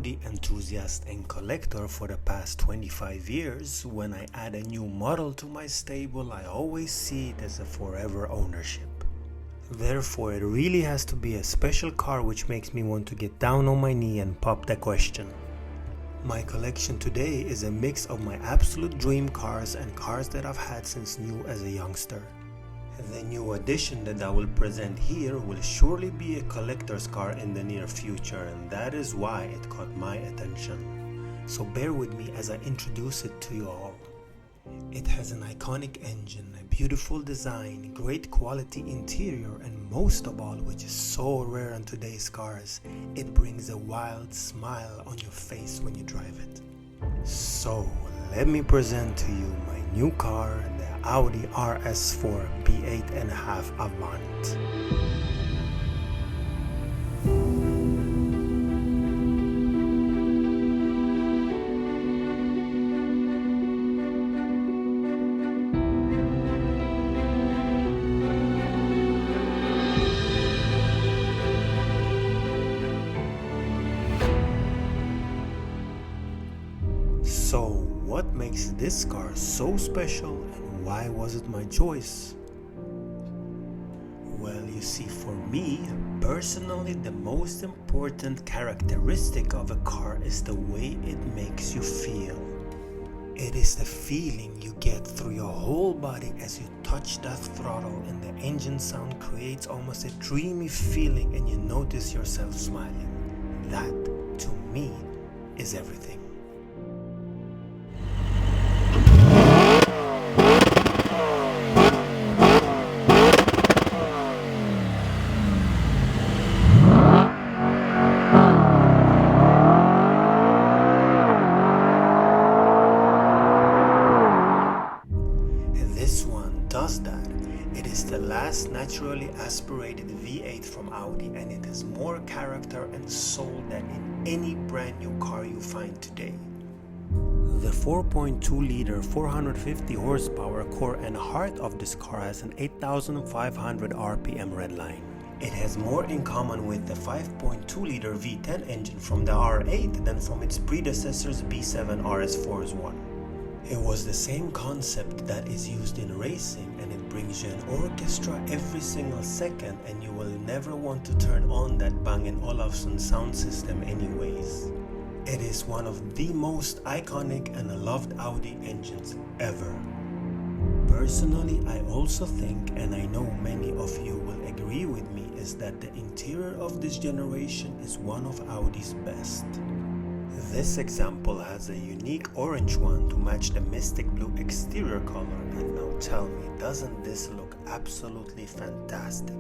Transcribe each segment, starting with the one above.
Audi enthusiast and collector for the past 25 years, when I add a new model to my stable, I always see it as a forever ownership. Therefore, it really has to be a special car which makes me want to get down on my knee and pop the question. My collection today is a mix of my absolute dream cars and cars that I've had since new as a youngster. The new addition that I will present here will surely be a collector's car in the near future, and that is why it caught my attention. So bear with me as I introduce it to you all. It has an iconic engine, a beautiful design, great quality interior, and most of all, which is so rare in today's cars, it brings a wild smile on your face when you drive it. So let me present to you my new car, the Audi RS4 B8.5 Avant. So, what makes this car so special and why was it my choice? Well, you see, for me, personally, the most important characteristic of a car is the way it makes you feel. It is the feeling you get through your whole body as you touch that throttle, and the engine sound creates almost a dreamy feeling and you notice yourself smiling. That, to me, is everything. This one does that. It is the last naturally aspirated V8 from Audi, and it has more character and soul than in any brand new car you find today. The 4.2-liter 450 horsepower core and heart of this car has an 8,500 RPM redline. It has more in common with the 5.2-liter V10 engine from the R8 than from its predecessor's B7 RS4's one. It was the same concept that is used in racing, and it brings you an orchestra every single second, and you will never want to turn on that Bang & Olufsen sound system anyways. It is one of the most iconic and loved Audi engines ever. Personally, I also think, and I know many of you will agree with me, is that the interior of this generation is one of Audi's best. This example has a unique orange one to match the mystic blue exterior color, and now tell me, doesn't this look absolutely fantastic?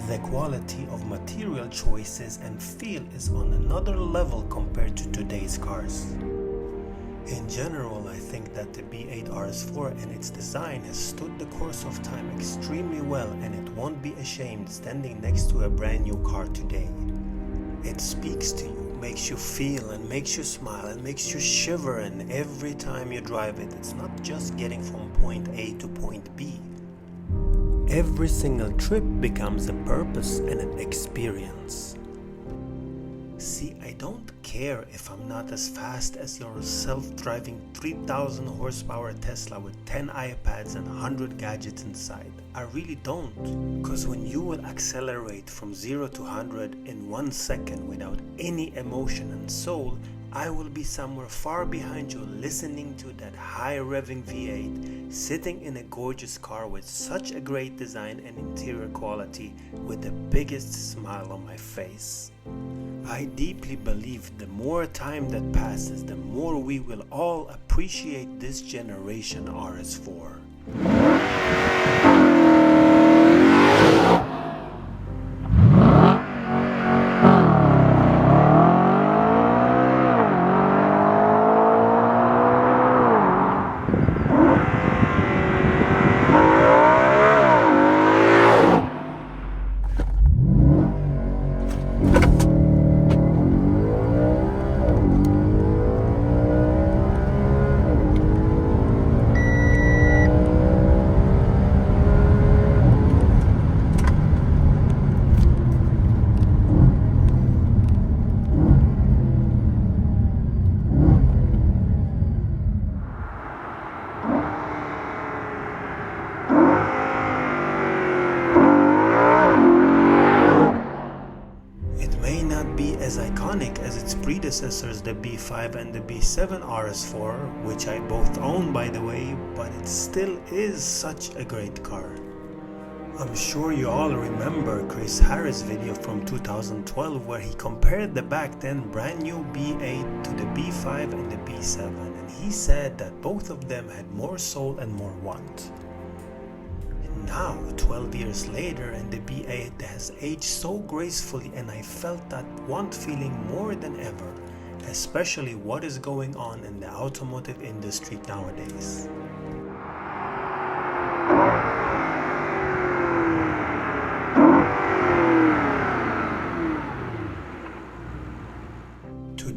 The quality of material choices and feel is on another level compared to today's cars. In general, I think that the B8 RS4 and its design has stood the course of time extremely well, and it won't be ashamed standing next to a brand new car today. It speaks to you, makes you feel and makes you smile and makes you shiver, and every time you drive it, it's not just getting from point A to point B. Every single trip becomes a purpose and an experience. See, I don't care if I'm not as fast as your self-driving 3000 horsepower Tesla with 10 iPads and 100 gadgets inside. I really don't. Because when you will accelerate from 0 to 100 in 1 second without any emotion and soul, I will be somewhere far behind you listening to that high revving V8, sitting in a gorgeous car with such a great design and interior quality, with the biggest smile on my face. I deeply believe the more time that passes, the more we will all appreciate this generation RS4. iconic as its predecessors, the B5 and the B7 RS4, which I both own by the way, but it still is such a great car. I'm sure you all remember Chris Harris' video from 2012 where he compared the back then brand new B8 to the B5 and the B7, and he said that both of them had more soul and more want. Now, 12 years later, and the B8 has aged so gracefully, and I felt that want feeling more than ever, especially what is going on in the automotive industry nowadays.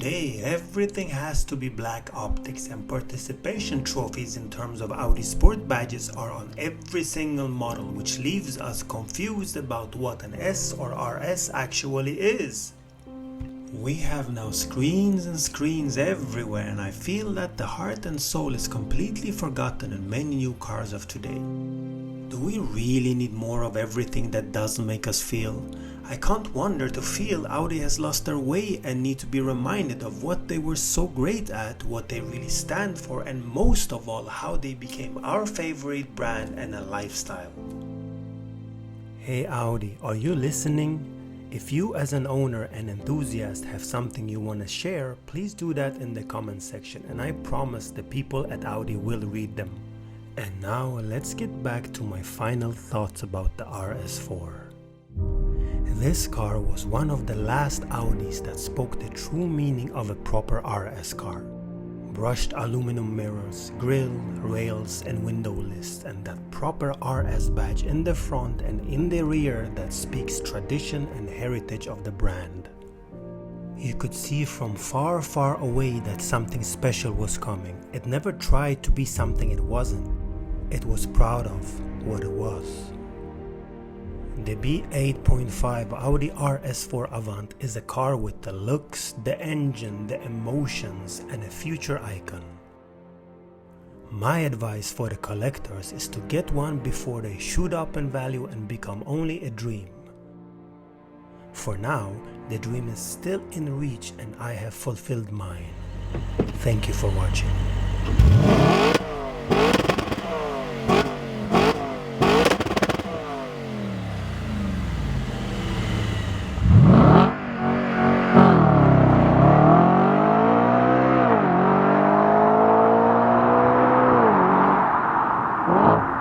Today, everything has to be black optics, and participation trophies in terms of Audi sport badges are on every single model, which leaves us confused about what an S or RS actually is. We have now screens and screens everywhere, and I feel that the heart and soul is completely forgotten in many new cars of today. Do we really need more of everything that doesn't make us feel? I can't wonder to feel Audi has lost their way and need to be reminded of what they were so great at, what they really stand for, and most of all, how they became our favorite brand and a lifestyle. Hey Audi, are you listening? If you as an owner and enthusiast have something you want to share, please do that in the comment section, and I promise the people at Audi will read them. And now let's get back to my final thoughts about the RS4. This car was one of the last Audis that spoke the true meaning of a proper RS car. Brushed aluminum mirrors, grille, rails and window lists, and that proper RS badge in the front and in the rear that speaks tradition and heritage of the brand. You could see from far, far away that something special was coming. It never tried to be something it wasn't. It was proud of what it was. The B8.5 Audi RS4 Avant is a car with the looks, the engine, the emotions, and a future icon. My advice for the collectors is to get one before they shoot up in value and become only a dream. For now, the dream is still in reach and I have fulfilled mine. Thank you for watching. Wow.